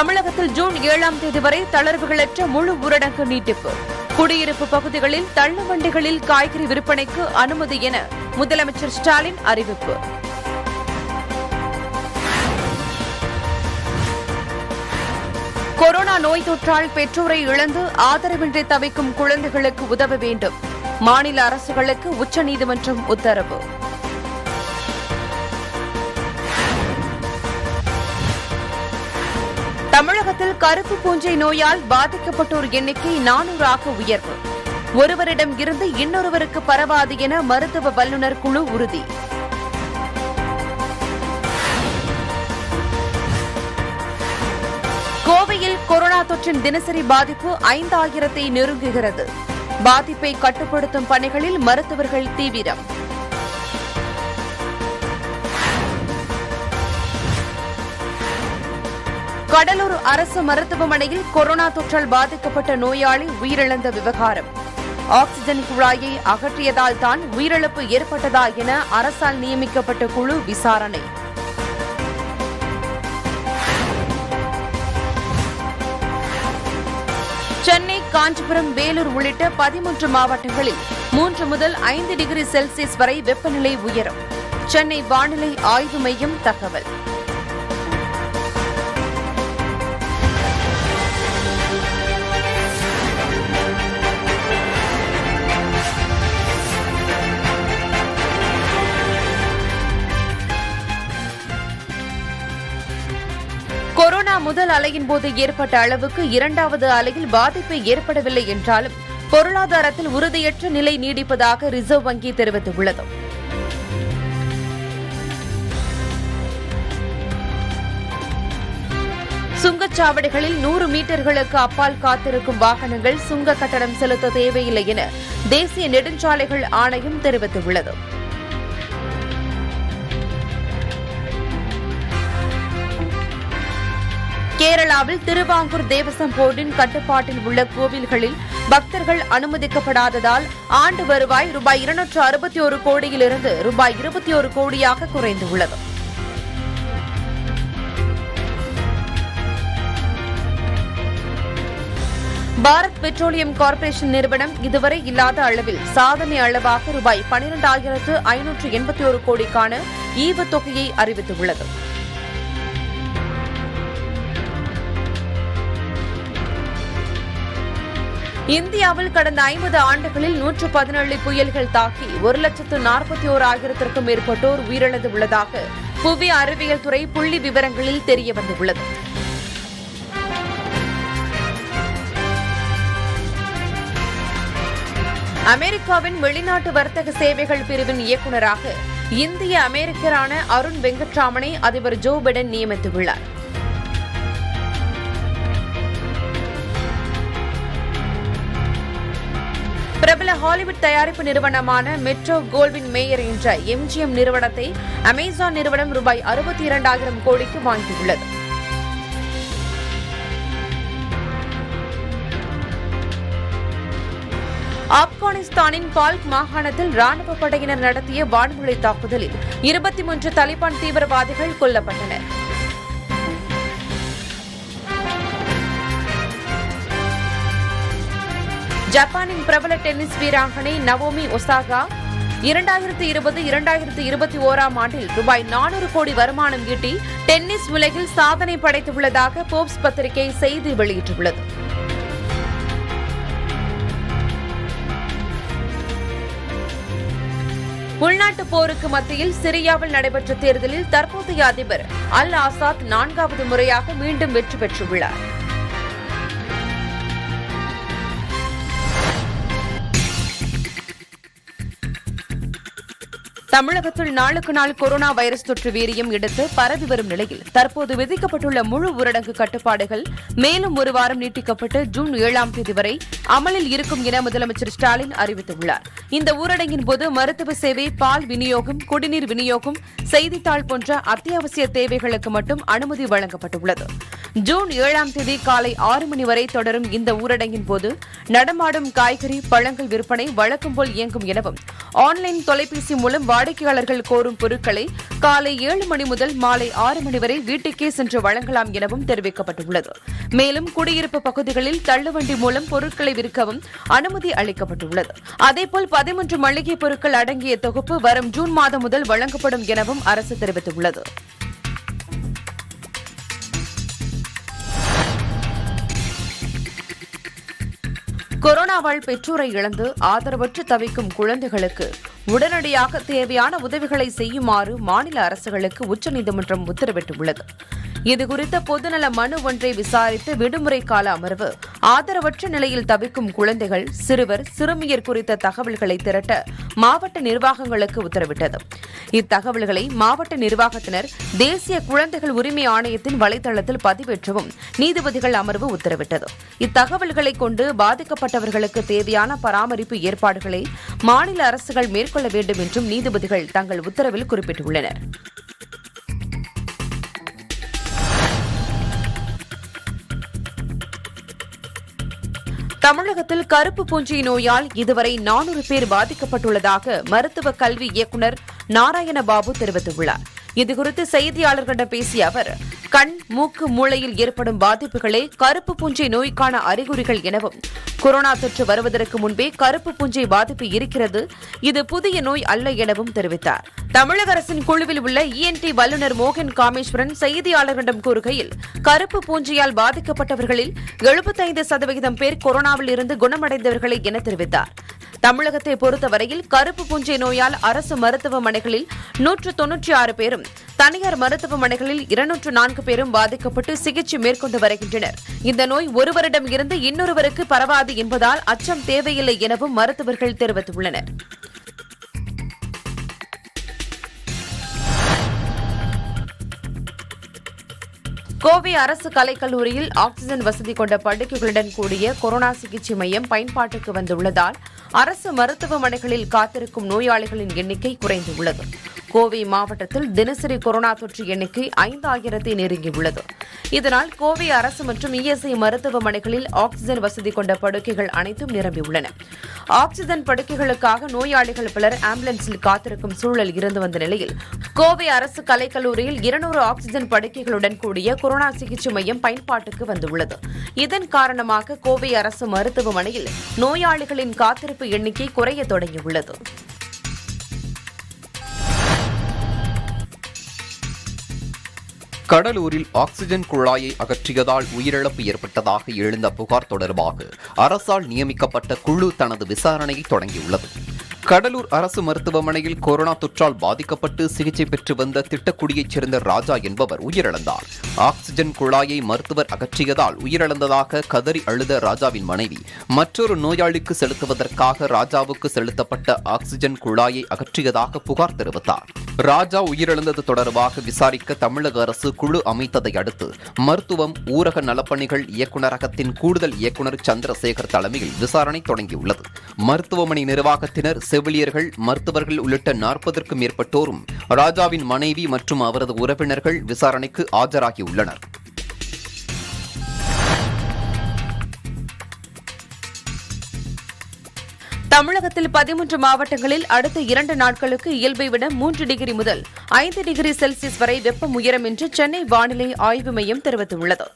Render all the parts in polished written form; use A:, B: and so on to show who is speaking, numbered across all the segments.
A: தமிழகத்தில் ஜூன் 7ஆம் தேதி வரை தளர்வுகளற்ற முழு ஊரடங்கு நீட்டிப்பு. குடியிருப்பு பகுதிகளில் தள்ளுவண்டிகளில் காய்கறி விற்பனைக்கு அனுமதி என முதலமைச்சர் ஸ்டாலின் அறிவிப்பு. கொரோனா நோய் தொற்றால் பெற்றோரை இழந்து ஆதரவின்றி தவிக்கும் குழந்தைகளுக்கு உதவ வேண்டும். மாநில அரசுகளுக்கு உச்சநீதிமன்றம் உத்தரவு. தமிழகத்தில் கருப்பு பூஞ்சை நோயால் பாதிக்கப்பட்டோர் எண்ணிக்கை 400 உயர்வு. ஒருவரிடம் இருந்து இன்னொருவருக்கு பரவாது என மருத்துவ வல்லுநர் குழு உறுதி. கோவையில் கொரோனா தொற்றின் தினசரி பாதிப்பு 5000-ஐ நெருங்குகிறது. பாதிப்பை கட்டுப்படுத்தும் பணிகளில் மருத்துவர்கள் தீவிரம். கடலூர் அரசு மருத்துவமனையில் கொரோனா தொற்றால் பாதிக்கப்பட்ட நோயாளி உயிரிழந்த விவகாரம். ஆக்ஸிஜன் குழாயை அகற்றியதால் தான் உயிரிழப்பு ஏற்பட்டதா என அரசால் நியமிக்கப்பட்ட குழு விசாரணை. சென்னை, காஞ்சிபுரம், வேலூர் உள்ளிட்ட 13 மாவட்டங்களில் 3 முதல் 5 டிகிரி செல்சியஸ் வரை வெப்பநிலை உயரும். சென்னை வானிலை ஆய்வு மையம் தகவல். கொரோனா முதல் அலையின் போது ஏற்பட்ட அளவுக்கு இரண்டாவது அலையில் பாதிப்பு ஏற்படவில்லை என்றாலும் பொருளாதாரத்தில் உறுதியற்ற நிலை நீடிப்பதாக ரிசர்வ் வங்கி தெரிவித்துள்ளது. சுங்கச்சாவடிகளில் 100 மீட்டர்களுக்கு அப்பால் காத்திருக்கும் வாகனங்கள் சுங்க கட்டணம் செலுத்த தேவையில்லை என தேசிய நெடுஞ்சாலைகள் ஆணையம் தெரிவித்துள்ளது. கேரளாவில் திருவாங்கூர் தேவசம் போர்டின் கட்டுப்பாட்டில் உள்ள கோவில்களில் பக்தர்கள் அனுமதிக்கப்படாததால் ஆண்டு வருவாய் ரூபாய் 261 கோடியிலிருந்து ரூபாய் 21 கோடியாக குறைந்துள்ளது. பாரத் பெட்ரோலியம் கார்ப்பரேஷன் நிறுவனம் இதுவரை இல்லாத அளவில் சாதனை அளவாக ரூபாய் 12,581 கோடிக்கான ஈவுத்தொகையை அறிவித்துள்ளது. இந்தியாவில் கடந்த 50 ஆண்டுகளில் 117 புயல்கள் தாக்கி 1,41,000-க்கும் மேற்பட்டோர் உயிரிழந்துள்ளதாக புவி அறிவியல் துறை புள்ளி விவரங்களில் தெரியவந்துள்ளது. அமெரிக்காவின் வெளிநாட்டு வர்த்தக சேவைகள் பிரிவின் இயக்குநராக இந்திய அமெரிக்கரான அருண் வெங்கட்ராமனை அதிபர் ஜோ பைடன் நியமித்துள்ளார். பிரபல ஹாலிவுட் தயாரிப்பு நிறுவனமான மெட்ரோ கோல்வின் மேயர் என்ற MGM நிறுவனத்தை அமேசான் நிறுவனம் ரூபாய் 62,000 கோடிக்கு வாங்கியுள்ளது. ஆப்கானிஸ்தானின் பால்க் மாகாணத்தில் ராணுவ படையினர் நடத்திய வான்வழி தாக்குதலில் 23 தலிபான் தீவிரவாதிகள் கொல்லப்பட்டனர். ஜப்பானின் பிரபல டென்னிஸ் வீராங்கனை நவோமி ஒசாகா 2020-2021 ஆண்டில் ரூபாய் 400 கோடி வருமானம் ஈட்டி டென்னிஸ் உலகில் சாதனை படைத்துள்ளதாக போப்ஸ் பத்திரிகை செய்தி வெளியிட்டுள்ளது. உள்நாட்டு போருக்கு மத்தியில் சிரியாவில் நடைபெற்ற தேர்தலில் தற்போதைய அதிபர் அல் ஆசாத் 4வது முறையாக மீண்டும் வெற்றி பெற்றுள்ளார். தமிழகத்தில் நாளுக்கு நாள் கொரோனா வைரஸ் தொற்று வீரியம் எடுத்து பரவி வரும் நிலையில் தற்போது விதிக்கப்பட்டுள்ள முழு ஊரடங்கு கட்டுப்பாடுகள் மேலும் ஒரு வாரம் நீட்டிக்கப்பட்டு ஜூன் 7ஆம் தேதி வரை அமலில் இருக்கும் என முதலமைச்சர் ஸ்டாலின் அறிவித்துள்ளார். இந்த ஊரடங்கின் போது மருத்துவ சேவை, பால் விநியோகம், குடிநீர் விநியோகம், செய்தித்தாள் போன்ற அத்தியாவசிய தேவைகளுக்கு மட்டும் அனுமதி வழங்கப்பட்டுள்ளது. ஜூன் 7ஆம் தேதி காலை 6 மணி வரை தொடரும் இந்த ஊரடங்கின் போது நடமாடும் காய்கறி, பழங்கள் விற்பனை வழக்கம் போல் இயங்கும் எனவும் ஆன்லைன் தொலைபேசி மூலம் வாடிக்கையாளர்கள் கோரும் பொருட்களை காலை 7 மணி முதல் மாலை 6 மணி வரை வீட்டுக்கே சென்று வழங்கலாம் எனவும் தெரிவிக்கப்பட்டுள்ளது. மேலும் குடியிருப்பு பகுதிகளில் தள்ளுவண்டி மூலம் பொருட்களை விற்கவும் அனுமதி அளிக்கப்பட்டுள்ளது. அதேபோல் 13 மளிகை பொருட்கள் அடங்கிய தொகுப்பு வரும் ஜூன் மாதம் முதல் வழங்கப்படும் எனவும் அரசு தெரிவித்துள்ளது. கொரோனாவால் பெற்றோரை இழந்து ஆதரவற்று தவிக்கும் குழந்தைகளுக்கு உடனடியாக தேவையான உதவிகளை செய்யுமாறு மாநில அரசுகளுக்கு உச்சநீதிமன்றம் உத்தரவிட்டுள்ளது. இதுகுறித்த பொதுநல மனு ஒன்றை விசாரித்த விடுமுறை கால அமர்வு ஆதரவற்ற நிலையில் தவிக்கும் குழந்தைகள், சிறுவர், சிறுமியர் குறித்த தகவல்களை திரட்ட மாவட்ட நிர்வாகங்களுக்கு உத்தரவிட்டது. இத்தகவல்களை மாவட்ட நிர்வாகத்தினர் தேசிய குழந்தைகள் உரிமை ஆணையத்தின் வலைதளத்தில் பதிவேற்றவும் நீதிபதிகள் அமர்வு உத்தரவிட்டது. இத்தகவல்களை கொண்டு பாதிக்கப்பட்டவர்களுக்கு தேவையான பராமரிப்பு ஏற்பாடுகளை மாநில அரசுகள் மேற்கொள்ள வேண்டும் என்றும் நீதிபதிகள் தங்கள் உத்தரவில் குறிப்பிட்டுள்ளனர். தமிழகத்தில் கருப்பு பூஞ்சை நோயால் இதுவரை 400 பேர் பாதிக்கப்பட்டுள்ளதாக மருத்துவ கல்வி இயக்குநர் நாராயணபாபு தெரிவித்துள்ளார். இதுகுறித்து செய்தியாளர்களிடம் பேசிய அவர், கண், மூக்கு, மூளையில் ஏற்படும் பாதிப்புகளே கருப்பு பூஞ்சை நோய்க்கான அறிகுறிகள் எனவும், கொரோனா தொற்று வருவதற்கு முன்பே கருப்பு பூஞ்சை பாதிப்பு இருக்கிறது, இது புதிய நோய் அல்ல எனவும் தெரிவித்தார். தமிழக அரசின் குழுவில் உள்ள ENT வல்லுநர் மோகன் காமேஸ்வரன் செய்தியாளர்களிடம் கூறுகையில், கருப்பு பூஞ்சையால் பாதிக்கப்பட்டவர்களில் 75% பேர் கொரோனாவில் இருந்து குணமடைந்தவர்களே என தெரிவித்தார். தமிழகத்தை பொறுத்தவரையில் கருப்பு பூஞ்சை நோயால் அரசு மருத்துவமனைகளில் 196 பேரும், தனியார் மருத்துவமனைகளில் 204 பேரும் பாதிக்கப்பட்டு சிகிச்சை மேற்கொண்டு வருகின்றனர். இந்த நோய் ஒருவரிடம் இருந்து இன்னொருவருக்கு பரவாது என்பதால் அச்சம் தேவையில்லை எனவும் மருத்துவர்கள் தெரிவித்துள்ளனர். கோவை அரசு கலைக்கல்லூரியில் ஆக்ஸிஜன் வசதி கொண்ட படுக்கைகளுடன் கூடிய கொரோனா சிகிச்சை மையம் பயன்பாட்டுக்கு வந்துள்ளதால் அரசு மருத்துவமனைகளில் காத்திருக்கும் நோயாளிகளின் எண்ணிக்கை குறைந்துள்ளது. கோவை மாவட்டத்தில் தினசரி கொரோனா தொற்று எண்ணிக்கை 5000-ஐ நெருங்கியுள்ளது. இதனால் கோவை அரசு மற்றும் ESI மருத்துவமனைகளில் ஆக்ஸிஜன் வசதி கொண்ட படுக்கைகள் அனைத்தும் நிரம்பியுள்ளன. ஆக்ஸிஜன் படுக்கைகளுக்காக நோயாளிகள் பலர் ஆம்புலன்ஸில் காத்திருக்கும் சூழல் இருந்து வந்த நிலையில் கோவை அரசு கலைக்கல்லூரியில் 200 ஆக்ஸிஜன் படுக்கைகளுடன் கூடிய கொரோனா சிகிச்சை மையம் பயன்பாட்டுக்கு வந்துள்ளது. இதன் காரணமாக கோவை அரசு மருத்துவமனையில் நோயாளிகளின் காத்திருப்பு எண்ணிக்கை குறைய தொடங்கியுள்ளது.
B: கடலூரில் ஆக்ஸிஜன் குழாயை அகற்றியதால் உயிரிழப்பு ஏற்பட்டதாக எழுந்த புகார் தொடர்பாக அரசால் நியமிக்கப்பட்ட குழு தனது விசாரணையை தொடங்கியுள்ளது. கடலூர் அரசு மருத்துவமனையில் கொரோனா தொற்றால் பாதிக்கப்பட்டு சிகிச்சை பெற்று வந்த திட்டக்குடியைச் சேர்ந்த ராஜா என்பவர் உயிரிழந்தார். ஆக்ஸிஜன் குழாயை மருத்துவர் அகற்றியதால் உயிரிழந்ததாக கதறி அழுத ராஜாவின் மனைவி மற்றொரு நோயாளிக்கு செலுத்துவதற்காக ராஜாவுக்கு செலுத்தப்பட்ட ஆக்ஸிஜன் குழாயை அகற்றியதாக புகார் தெரிவித்தார். ராஜா உயிரிழந்தது தொடர்பாக விசாரிக்க தமிழக அரசு குழு அமைத்ததை அடுத்து மருத்துவம், ஊரக நலப்பணிகள் இயக்குநரகத்தின் கூடுதல் இயக்குநர் சந்திரசேகர் தலைமையில் விசாரணை தொடங்கியுள்ளது. மருத்துவமனை நிர்வாகத்தினர், செவிலியர்கள், மருத்துவர்கள் உள்ளிட்ட 40க்கும் மேற்பட்டோரும் ராஜாவின் மனைவி மற்றும் அவரது உறவினர்கள் விசாரணைக்கு ஆஜராகியுள்ளனர்.
A: தமிழகத்தில் 13 மாவட்டங்களில் அடுத்த 2 நாட்களுக்கு இயல்பை விட 3 டிகிரி முதல் 5 டிகிரி செல்சியஸ் வரை வெப்பம் உயரும் என்று சென்னை வானிலை ஆய்வு மையம் தெரிவித்துள்ளது.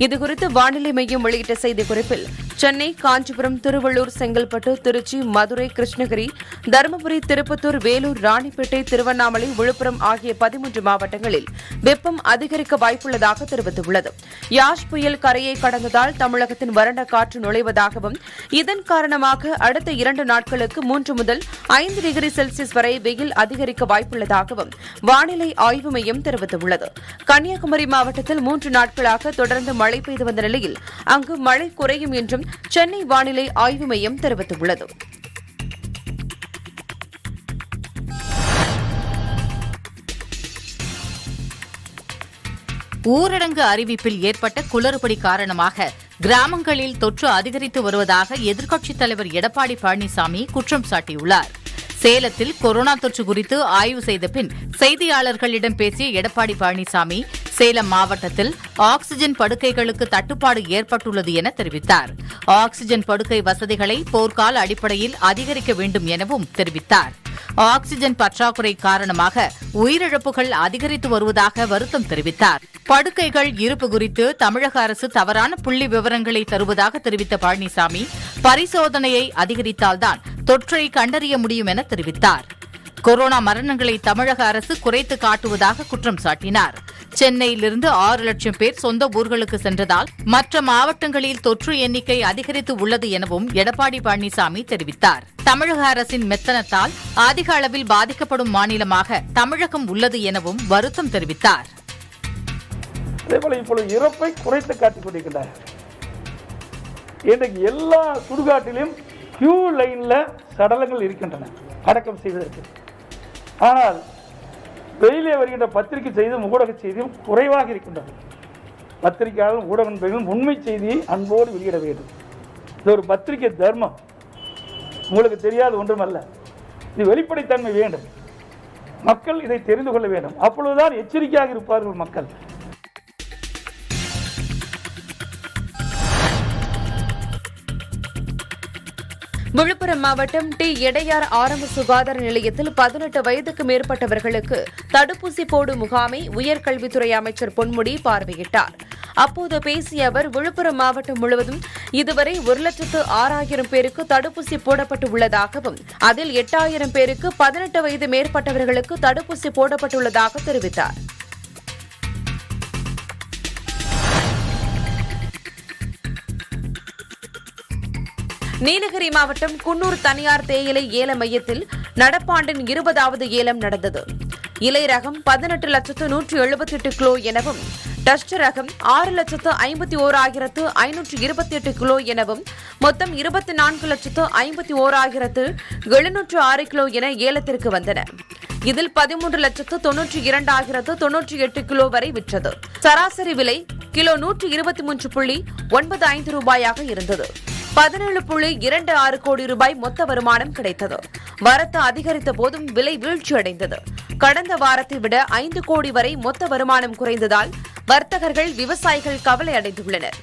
A: இதுகுறித்து வானிலை மையம் வெளியிட்ட செய்திக்குறிப்பில், சென்னை, காஞ்சிபுரம், திருவள்ளூர், செங்கல்பட்டு, திருச்சி, மதுரை, கிருஷ்ணகிரி, தருமபுரி, திருப்பத்தூர், வேலூர், ராணிப்பேட்டை, திருவண்ணாமலை, விழுப்புரம் ஆகிய 13 மாவட்டங்களில் வெப்பம் அதிகரிக்க வாய்ப்புள்ளதாக தெரிவித்துள்ளது. யாஷ் புயல் கரையை கடந்ததால் தமிழகத்தின் வறண்ட காற்று நுழைவதாகவும், இதன் காரணமாக அடுத்த 2 நாட்களுக்கு 3 முதல் 5 டிகிரி செல்சியஸ் வரை வெயில் அதிகரிக்க வாய்ப்புள்ளதாகவும் வானிலை ஆய்வு மையம் தெரிவித்துள்ளது. கன்னியாகுமரி மாவட்டத்தில் 3 நாட்களாக தொடர்ந்து மழை பெய்து வந்த நிலையில் அங்கு மழை குறையும் என்றும் சென்னை வானிலை ஆய்வு மையம் தெரிவித்துள்ளது.
C: ஊரடங்கு அறிவிப்பில் ஏற்பட்ட குளறுபடி காரணமாக கிராமங்களில் தொற்று அதிகரித்து வருவதாக எதிர்க்கட்சித் தலைவர் எடப்பாடி பழனிசாமி குற்றம் சாட்டியுள்ளார். சேலத்தில் கொரோனா தொற்று குறித்து ஆய்வு செய்த பின் செய்தியாளர்களிடம் பேசிய எடப்பாடி பழனிசாமி, சேலம் மாவட்டத்தில் ஆக்ஸிஜன் படுக்கைகளுக்கு தட்டுப்பாடு ஏற்பட்டுள்ளது என தெரிவித்தார். ஆக்ஸிஜன் படுக்கை வசதிகளை போர்க்கால அடிப்படையில் அதிகரிக்க வேண்டும் எனவும் தெரிவித்தார். ஆக்ஸிஜன் பற்றாக்குறை காரணமாக உயிரிழப்புகள் அதிகரித்து வருவதாக வருத்தம் தெரிவித்தார். படுக்கைகள் இருப்பு குறித்து தமிழக அரசு தவறான புள்ளி விவரங்களை தருவதாக தெரிவித்த பழனிசாமி, பரிசோதனையை அதிகரித்தால்தான் தொற்றை கண்டறிய முடியும் என தெரிவித்தார். கொரோனா மரணங்களை தமிழக அரசு குறைத்து காட்டுவதாக குற்றம் சாட்டினார். சென்னையிலிருந்து 6 லட்சம் பேர் சொந்த ஊர்களுக்கு சென்றதால் மற்ற மாவட்டங்களில் தொற்று எண்ணிக்கை அதிகரித்து உள்ளது எனவும் எடப்பாடி பழனிசாமி தெரிவித்தார். தமிழக அரசின் மெத்தனத்தால் அதிக அளவில் பாதிக்கப்படும் மாநிலமாக தமிழகம் உள்ளது எனவும் வருத்தம் தெரிவித்தார்.
D: அதேபோல இப்பொழுது இறப்பை குறைத்து காட்டிக் கொண்டிருக்கின்றனர். இன்றைக்கு எல்லா சுடுகாட்டிலும் கியூ லைன்ல சடலங்கள் இருக்கின்றன அடக்கம் செய்வதற்கு. ஆனால் வெளியிலே வருகின்ற பத்திரிகை செய்தியும் ஊடக செய்தியும் குறைவாக இருக்கின்றது. பத்திரிகையாளரும் ஊடக நண்பர்களும் உண்மை செய்தியை அன்போடு வெளியிட வேண்டும். இது ஒரு பத்திரிகை தர்மம், உங்களுக்கு தெரியாத ஒன்றுமல்ல. இது வெளிப்படைத்தன்மை வேண்டும். மக்கள் இதை தெரிந்து கொள்ள வேண்டும். அப்பொழுதுதான் எச்சரிக்கையாக இருப்பார்கள் மக்கள்.
A: விழுப்புரம் மாவட்டம் டி எடையார் ஆரம்ப சுகாதார நிலையத்தில் 18 வயதுக்கு மேற்பட்டவர்களுக்கு தடுப்பூசி போடும் முகாமை உயர்கல்வித்துறை அமைச்சர் பொன்முடி பார்வையிட்டார். அப்போது பேசிய அவர், விழுப்புரம் மாவட்டம் முழுவதும் இதுவரை 1,06,000 பேருக்கு தடுப்பூசி போடப்பட்டு உள்ளதாகவும் அதில் 8,000 பேருக்கு 18 வயது மேற்பட்டவர்களுக்கு தடுப்பூசி போடப்பட்டுள்ளதாக தெரிவித்தார். நீலகிரி மாவட்டம் குன்னூர் தனியார் தேயிலை ஏல மையத்தில் நடப்பாண்டின் 20வது ஏலம் நடந்தது. இலை ரகம் 18,178 கிலோ எனவும், டஸ்ட் ரகம் 6,51,528 கிலோ எனவும், மொத்தம் 24,51,706 கிலோ என ஏலத்திற்கு வந்தன. இதில் 13,92,098 கிலோ வரை விற்றது. சராசரி விலை கிலோ 123.95 ரூபாயாக இருந்தது. 17.26 கோடி ரூபாய் மொத்த வருமானம் கிடைத்தது. வரத்து அதிகரித்த போதும் விலை வீழ்ச்சியடைந்தது. கடந்த வாரத்தை விட 5 கோடி வரை மொத்த வருமானம் குறைந்ததால் வர்த்தகர்கள், விவசாயிகள் கவலை அடைந்துள்ளனர்.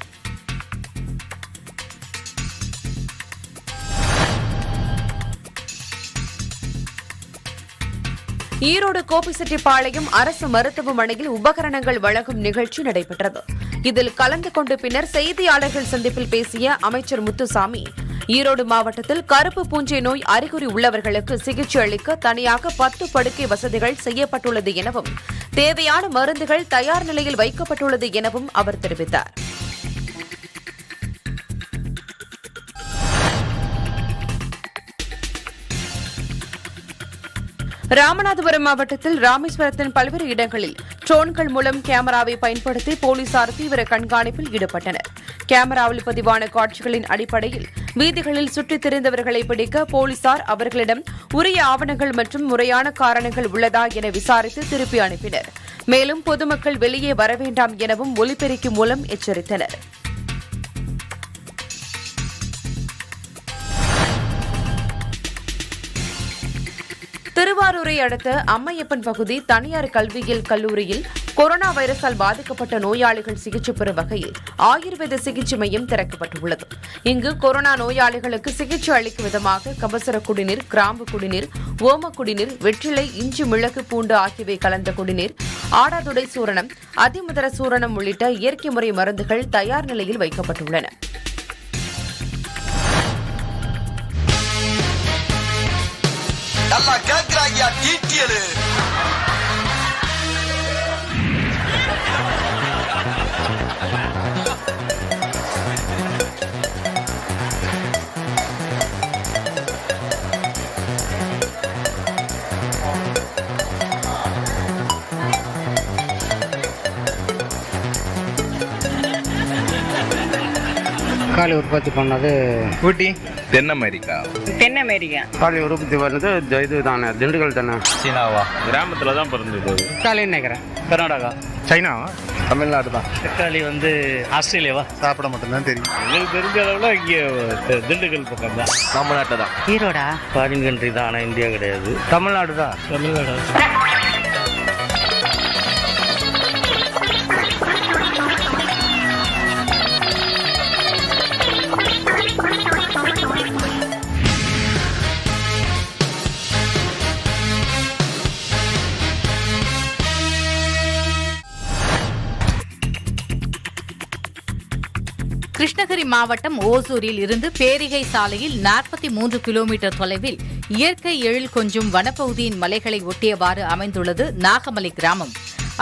A: ஈரோடு கோபிச்செட்டிப்பாளையம் அரசு மருத்துவமனையில் உபகரணங்கள் வழங்கும் நிகழ்ச்சி நடைபெற்றது. இதில் கலந்து கொண்டு பின்னர் செய்தியாளர்கள் சந்திப்பில் பேசிய அமைச்சர் முத்துசாமி, ஈரோடு மாவட்டத்தில் கருப்பு பூஞ்சை நோய் அறிகுறி உள்ளவர்களுக்கு சிகிச்சை அளிக்க தனியாக 10 படுக்கை வசதிகள் செய்யப்பட்டுள்ளது எனவும், தேவையான மருந்துகள் தயார் நிலையில் வைக்கப்பட்டுள்ளது எனவும் அவர் தெரிவித்தார். ராமநாதபுரம் மாவட்டத்தில் ராமேஸ்வரத்தின் பல்வேறு இடங்களில் ட்ரோன்கள் மூலம் கேமராவை பயன்படுத்தி போலீசார் தீவிர கண்காணிப்பில் ஈடுபட்டனர். கேமராவில் பதிவான காட்சிகளின் அடிப்படையில் வீதிகளில் சுற்றித் திரிந்தவர்களை பிடிக்க போலீசார் அவர்களிடம் உரிய ஆவணங்கள் மற்றும் முறையான காரணங்கள் உள்ளதா என விசாரித்து திருப்பி அனுப்பினர். மேலும் பொதுமக்கள் வெளியே வர வேண்டாம் எனவும் ஒலிபெருக்கி மூலம் எச்சரித்தனர். திருவாரூரை அடுத்த அம்மையப்பன் பகுதி தனியார் கல்வியியல் கல்லூரியில் கொரோனா வைரஸால் பாதிக்கப்பட்ட நோயாளிகள் சிகிச்சை பெறும் வகையில் ஆயுர்வேத சிகிச்சை மையம் திறக்கப்பட்டுள்ளது. இங்கு கொரோனா நோயாளிகளுக்கு சிகிச்சை அளிக்கும் விதமாக கபசுர குடிநீர், கிராம்பு குடிநீர், ஓம குடிநீர், வெற்றிலை, இஞ்சி, மிளகு, பூண்டு ஆகியவை கலந்த குடிநீர், ஆடாதுடை சூரணம், அதிமுதர சூரணம் உள்ளிட்ட இயற்கை முறை மருந்துகள் தயார் நிலையில் வைக்கப்பட்டுள்ளன.
E: தக்காளி உற்பத்தி பண்ணது
F: ஊட்டி, தென் அமெரிக்கா.
E: தக்காளி உற்பத்தி பண்ணது இது தானே, திண்டுக்கல் தானே.
F: சீனாவா? கிராமத்தில் தான் பிறந்தது.
E: தக்காளின்னு நினைக்கிறேன்.
G: கர்நாடகா.
F: சைனாவா? தமிழ்நாடு தான்.
G: தக்காளி ஆஸ்திரேலியாவா?
F: சாப்பிட மட்டும்தான் தெரியும்.
G: எங்களுக்கு தெரிஞ்ச அளவுல இங்கே திண்டுக்கல் பக்கம் தான்.
F: நம்ம நாட்டில் தான்.
E: ஈரோடா?
G: ஃபாரின் கண்ட்ரி தான், ஆனால் இந்தியா கிடையாது.
E: தமிழ்நாடு தான்.
G: தமிழ்நாடு.
C: நீலகிரி மாவட்டம் ஓசூரில் இருந்து பேரிகை சாலையில் 43 கிலோமீட்டர் தொலைவில் இயற்கை எழில் கொஞ்சும் வனப்பகுதியின் மலைகளை ஒட்டியவாறு அமைந்துள்ளது நாகமலை கிராமம்.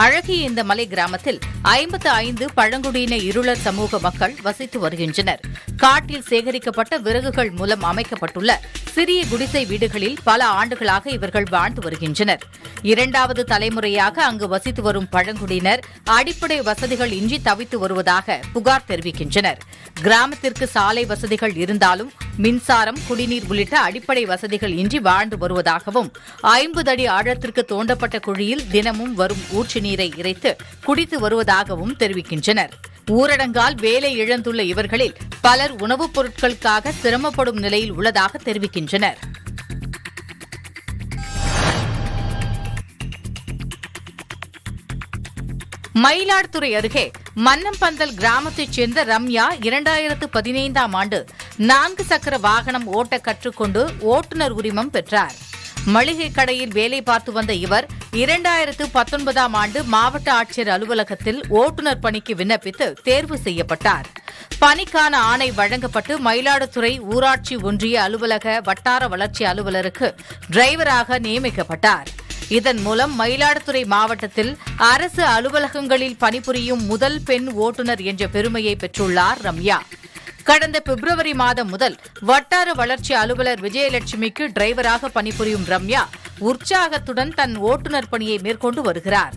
C: அழகிய இந்த மலை கிராமத்தில் 55 பழங்குடியின இருளர் சமூக மக்கள் வசித்து வருகின்றனர். காட்டில் சேகரிக்கப்பட்ட விறகுகள் மூலம் அமைக்கப்பட்டுள்ள சிறிய குடிசை வீடுகளில் பல ஆண்டுகளாக இவர்கள் வாழ்ந்து வருகின்றனர். 2வது தலைமுறையாக அங்கு வசித்து வரும் பழங்குடியினர் அடிப்படை வசதிகள் இன்றி தவித்து வருவதாக புகார் தெரிவிக்கின்றனர். கிராமத்திற்கு சாலை வசதிகள் இருந்தாலும் மின்சாரம், குடிநீர் உள்ளிட்ட அடிப்படை வசதிகள் இன்றி வாழ்ந்து வருவதாகவும் 50 அடி ஆழத்திற்கு தோண்டப்பட்ட குழியில் தினமும் வரும் ஊற்று நீரை இறைத்து குடித்து வருவதாகவும் தெரிவிக்கின்றனர். ஊரடங்கால் வேலை இழந்துள்ள இவர்களில் பலர் உணவுப் பொருட்களுக்காக சிரமப்படும் நிலையில் உள்ளதாக தெரிவிக்கின்றனர். மயிலாடுதுறை அருகே மன்னம்பந்தல் கிராமத்தைச் சேர்ந்த ரம்யா 2015ஆம் ஆண்டு 4 சக்கர வாகனம் ஓட்ட கற்றுக்கொண்டு ஓட்டுநர் உரிமம் பெற்றார். மளிகை கடையில் வேலை பார்த்து வந்த இவர் 2019ஆம் ஆண்டு மாவட்ட ஆட்சியர் அலுவலகத்தில் ஓட்டுநர் பணிக்கு விண்ணப்பித்து தேர்வு செய்யப்பட்டார். பணிக்கான ஆணை வழங்கப்பட்டு மயிலாடுதுறை ஊராட்சி ஒன்றிய அலுவலக வட்டார வளர்ச்சி அலுவலருக்கு டிரைவராக நியமிக்கப்பட்டார். இதன் மூலம் மயிலாடுதுறை மாவட்டத்தில் அரசு அலுவலகங்களில் பணிபுரியும் முதல் பெண் ஓட்டுநர் என்ற பெருமையை பெற்றுள்ளார் ரம்யா. கடந்த பிப்ரவரி மாதம் முதல் வட்டார வளர்ச்சி அலுவலர் விஜயலட்சுமிக்கு டிரைவராக பணிபுரியும் ரம்யா உற்சாகத்துடன் தன் ஓட்டுநர் பணியை மேற்கொண்டு வருகிறார்.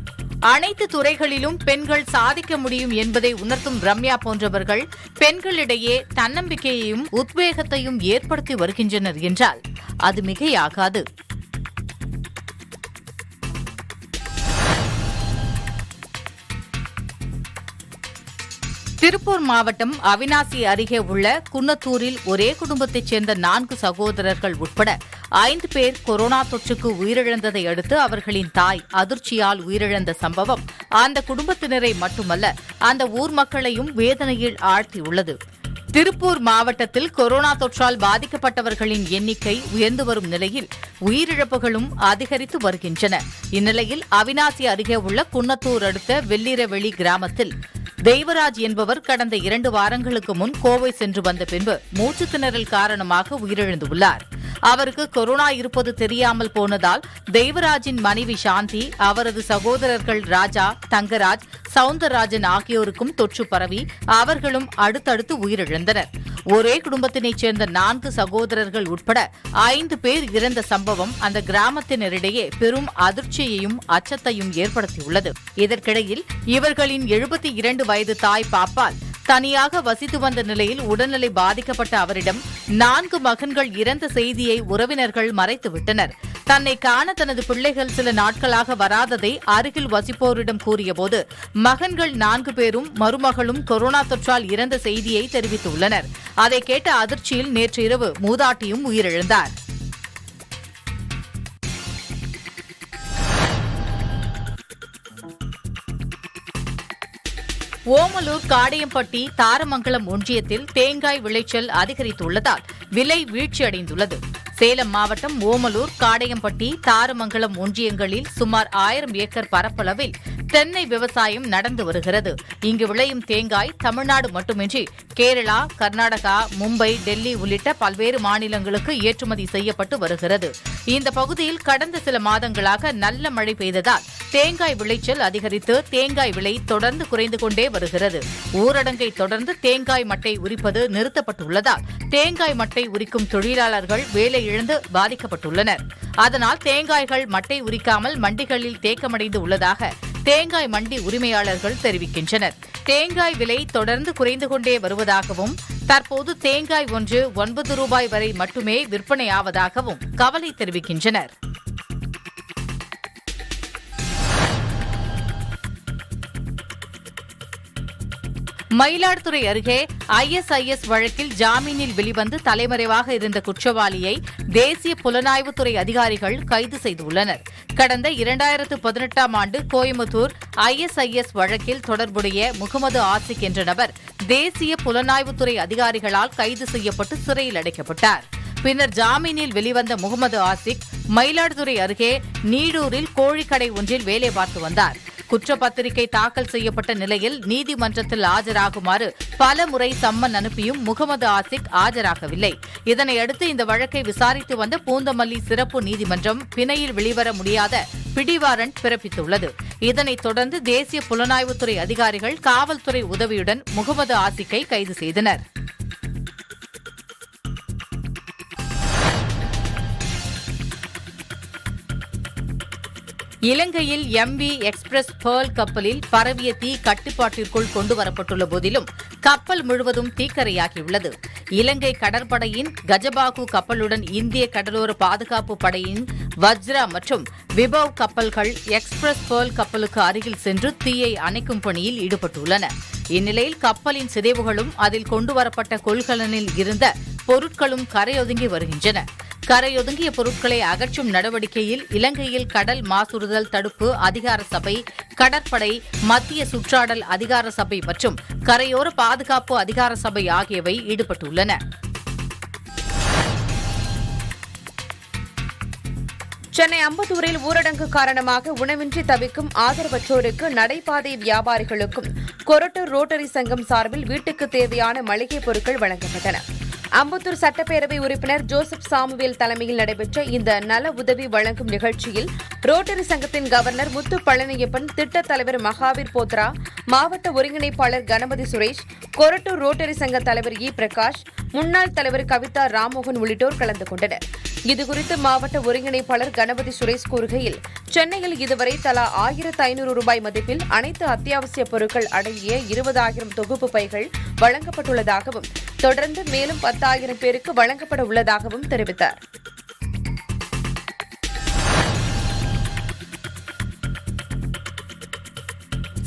C: அனைத்து துறைகளிலும் பெண்கள் சாதிக்க முடியும் என்பதை உணர்த்தும் ரம்யா போன்றவர்கள் பெண்களிடையே தன்னம்பிக்கையையும் உத்வேகத்தையும் ஏற்படுத்தி வருகின்றனர் என்றால் அது மிகையாகாது. திருப்பூர் மாவட்டம் அவிநாசி அருகே உள்ள குன்னத்தூரில் ஒரே குடும்பத்தைச் சேர்ந்த 4 சகோதரர்கள் உட்பட 5 பேர் கொரோனா தொற்றுக்கு உயிரிழந்ததை அடுத்து அவர்களின் தாய் அதிர்ச்சியால் உயிரிழந்த சம்பவம் அந்த குடும்பத்தினரை மட்டுமல்ல அந்த ஊர் மக்களையும் வேதனையில் ஆழ்த்தியுள்ளது. திருப்பூர் மாவட்டத்தில் கொரோனா தொற்றால் பாதிக்கப்பட்டவர்களின் எண்ணிக்கை உயர்ந்து வரும் நிலையில் உயிரிழப்புகளும் அதிகரித்து வருகின்றன. இந்நிலையில் அவிநாசி அருகே உள்ள குன்னத்தூர் அடுத்த வெள்ளிரவெளி கிராமத்தில் தெய்வராஜ் என்பவர் கடந்த 2 வாரங்களுக்கு முன் கோவை சென்று வந்த பின்பு மூச்சுத் திணறல் காரணமாக உயிரிழந்துள்ளார். அவருக்கு கொரோனா இருப்பது தெரியாமல் போனதால் தெய்வராஜின் மனைவி சாந்தி, அவரது சகோதரர்கள் ராஜா, தங்கராஜ், சவுந்தரராஜன் ஆகியோருக்கும் தொற்று பரவி அவர்களும் அடுத்தடுத்து உயிரிழந்தனர். ஒரே குடும்பத்தினைச் சேர்ந்த 4 சகோதரர்கள் உட்பட 5 பேர் இறந்த சம்பவம் அந்த கிராமத்தினரிடையே பெரும் அதிர்ச்சியையும் அச்சத்தையும் ஏற்படுத்தியுள்ளது. இதற்கிடையில் இவர்களின் 72 வயது தாய் பாப்பால் தனியாக வசித்து வந்த நிலையில் உடல்நிலை பாதிக்கப்பட்ட அவரிடம் 4 மகன்கள் இறந்த செய்தியை உறவினர்கள் மறைத்துவிட்டனர். தன்னை காண தனது பிள்ளைகள் சில நாட்களாக வராததை அருகில் வசிப்போரிடம் கூறியபோது மகன்கள் 4 பேரும் மருமகளும் கொரோனா தொற்றால் இறந்த செய்தியை தெரிவித்துள்ளனர். அதை கேட்ட அதிர்ச்சியில் நேற்று இரவு மூதாட்டியும் உயிரிழந்தார். ஓமலூர் காடையம்பட்டி தாரமங்கலம் ஒன்றியத்தில் தேங்காய் விளைச்சல் அதிகரித்துள்ளதால் விலை வீழ்ச்சியடைந்துள்ளது. சேலம் மாவட்டம் ஓமலூர், காடையம்பட்டி, தாரமங்கலம் ஒன்றியங்களில் சுமார் 1000 ஏக்கர் பரப்பளவில் தென்னை விவசாயம் நடந்து வருகிறது. இங்கு விளையும் தேங்காய் தமிழ்நாடு மட்டுமின்றி கேரளா, கர்நாடகா, மும்பை, டெல்லி உள்ளிட்ட பல்வேறு மாநிலங்களுக்கு ஏற்றுமதி செய்யப்பட்டு வருகிறது. இந்த பகுதியில் கடந்த சில மாதங்களாக நல்ல மழை பெய்ததால் தேங்காய் விளைச்சல் அதிகரித்து தேங்காய் விலை தொடர்ந்து குறைந்து கொண்டே வருகிறது. ஊரடங்கை தொடர்ந்து தேங்காய் மட்டை உரிப்பது நிறுத்தப்பட்டுள்ளதால் தேங்காய் மட்டை உரிக்கும் தொழிலாளர்கள் வேலை இழந்து பாதிக்கப்பட்டுள்ளனர். அதனால் தேங்காய்கள் மட்டை உரிக்காமல் மண்டிகளில் தேக்கமடைந்து உள்ளதாக தேங்காய் மண்டி உரிமையாளர்கள் தெரிவிக்கின்றனர். தேங்காய் விலை தொடர்ந்து குறைந்து கொண்டே வருவதாகவும் தற்போது தேங்காய் ஒன்று 9 ரூபாய் வரை மட்டுமே விற்பனையாவதாகவும் கவலை தெரிவிக்கின்றனர். மயிலாடுதுறை அருகே ISIS வழக்கில் ஜாமீனில் வெளிவந்து தலைமறைவாக இருந்த குற்றவாளியை தேசிய புலனாய்வுத்துறை அதிகாரிகள் கைது செய்துள்ளனர். கடந்த 2018ஆம் ஆண்டு கோயம்புத்தூர் ISIS வழக்கில் தொடர்புடைய முகமது ஆசிக் என்ற நபர் தேசிய புலனாய்வுத்துறை அதிகாரிகளால் கைது செய்யப்பட்டு சிறையில் அடைக்கப்பட்டார். பின்னர் ஜாமீனில் வெளிவந்த முகமது ஆசிக் மயிலாடுதுறை அருகே நீடூரில் கோழிக்கடை ஒன்றில் வேலை பார்த்து வந்தார். குற்றப்பத்திரிகை தாக்கல் செய்யப்பட்ட நிலையில் நீதிமன்றத்தில் ஆஜராகுமாறு பல முறை சம்மன் அனுப்பியும் முகமது ஆசிக் ஆஜராகவில்லை. இதனையடுத்து இந்த வழக்கை விசாரித்து வந்த பூந்தமல்லி சிறப்பு நீதிமன்றம் பிணையில் வெளிவர முடியாத பிடிவாரண்ட் பிறப்பித்துள்ளது. இதனைத் தொடர்ந்து தேசிய புலனாய்வுத்துறை அதிகாரிகள் காவல்துறை உதவியுடன் முகமது ஆசிக்கை கைது செய்தனர். இலங்கையில் MV எக்ஸ்பிரஸ் பேர்ல் கப்பலில் பரவிய தீ கட்டுப்பாட்டிற்குள் கொண்டுவரப்பட்டுள்ள போதிலும் கப்பல் முழுவதும் தீக்கரையாகியுள்ளது. இலங்கை கடற்படையின் கஜபாகு கப்பலுடன் இந்திய கடலோர பாதுகாப்பு படையின் வஜ்ரா மற்றும் விபவ் கப்பல்கள் எக்ஸ்பிரஸ் பேர்ல் கப்பலுக்கு அருகில் சென்று தீயை அணைக்கும் பணியில் ஈடுபட்டுள்ளன. இந்நிலையில் கப்பலின் சிதைவுகளும் அதில் கொண்டுவரப்பட்ட கொள்கலனில் இருந்த பொருட்களும் கரையொதுங்கி வருகின்றன. கரையொதுங்கிய பொருட்களை அகற்றும் நடவடிக்கையில் இலங்கையில் கடல் மாசுறுதல் தடுப்பு அதிகார சபை, கடற்படை, மத்திய சுற்றாடல் அதிகார சபை மற்றும் கரையோர பாதுகாப்பு அதிகார சபை ஆகியவை ஈடுபட்டுள்ளன.
A: சென்னை அம்பத்தூரில் ஊரடங்கு காரணமாக உணவின்றி தவிக்கும் ஆதரவற்றோருக்கு, நடைபாதை வியாபாரிகளுக்கும் கொரட்டூர் ரோட்டரி சங்கம் சார்பில் வீட்டுக்கு தேவையான மளிகைப் பொருட்கள் வழங்கப்பட்டன. அம்பத்தூர் சட்டப்பேரவை உறுப்பினர் ஜோசப் சாமுவேல் தலைமையில் நடைபெற்ற இந்த நல உதவி வழங்கும் நிகழ்ச்சியில் ரோட்டரி சங்கத்தின் கவர்னர் முத்து பழனியப்பன், திட்டத் தலைவர் மகாவீர் போத்ரா, மாவட்ட ஒருங்கிணைப்பாளர் கணபதி சுரேஷ், கொரட்டூர் ரோட்டரி சங்க தலைவர் இ பிரகாஷ், முன்னாள் தலைவர் கவிதா ராம்மோகன் உள்ளிட்டோர் கலந்து கொண்டனர். இதுகுறித்து மாவட்ட ஒருங்கிணைப்பாளர் கணபதி சுரேஷ் கூறுகையில், சென்னையில் இதுவரை தலா 1500 ரூபாய் மதிப்பில் அனைத்து அத்தியாவசிய பொருட்கள் அடங்கிய 20,000 தொகுப்பு பைகள் வழங்கப்பட்டுள்ளதாகவும், தொடர்ந்து மேலும் 10,000 பேருக்கு வழங்கப்பட உள்ளதாகவும் தெரிவித்தார்.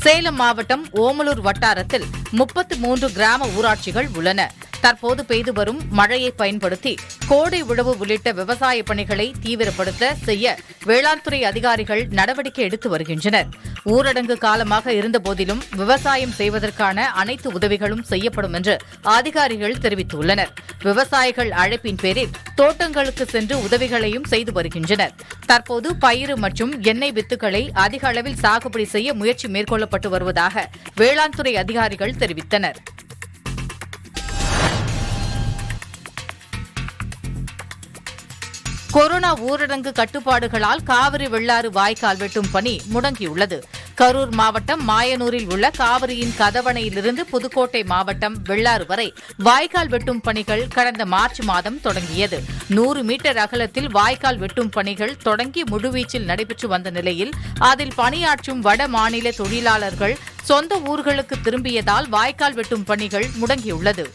C: சேலம் மாவட்டம் ஓமலூர் வட்டாரத்தில் 33 கிராம ஊராட்சிகள் உள்ளன. தற்போது பெய்து வரும் மழையை பயன்படுத்தி கோடை உழவு உள்ளிட்ட விவசாய பணிகளை தீவிரப்படுத்த செய்ய வேளாண் துறை அதிகாரிகள் நடவடிக்கை எடுத்து வருகின்றனர். ஊரடங்கு காலமாக இருந்தபோதிலும் விவசாயம் செய்வதற்கான அனைத்து உதவிகளும் செய்யப்படும் என்று அதிகாரிகள் தெரிவித்துள்ளனர். விவசாயிகள் அழைப்பின் பேரில் தோட்டங்களுக்கு சென்று உதவிகளையும் செய்து வருகின்றனர். தற்போது பயிறு மற்றும் எண்ணெய் வித்துக்களை அதிக அளவில் சாகுபடி செய்ய முயற்சி மேற்கொள்ளப்பட்டு வருவதாக வேளாண் துறை அதிகாரிகள் தெரிவித்தனர். கொரோனா ஊரடங்கு கட்டுப்பாடுகளால் காவிரி வெள்ளாறு வாய்க்கால் வெட்டும் பணி முடங்கியுள்ளது. கரூர் மாவட்டம் மாயனூரில் உள்ள காவிரியின் கதவணையிலிருந்து புதுக்கோட்டை மாவட்டம் வெள்ளாறு வரை வாய்க்கால் வெட்டும் பணிகள் கடந்த மார்ச் மாதம் தொடங்கியது. 100 மீட்டர் அகலத்தில் வாய்க்கால் வெட்டும் பணிகள் தொடங்கி முழுவீச்சில் நடைபெற்று வந்த நிலையில் அதில் பணியாற்றும் வட மாநில தொழிலாளர்கள் சொந்த ஊர்களுக்கு திரும்பியதால் வாய்க்கால் வெட்டும் பணிகள் முடங்கியுள்ளது.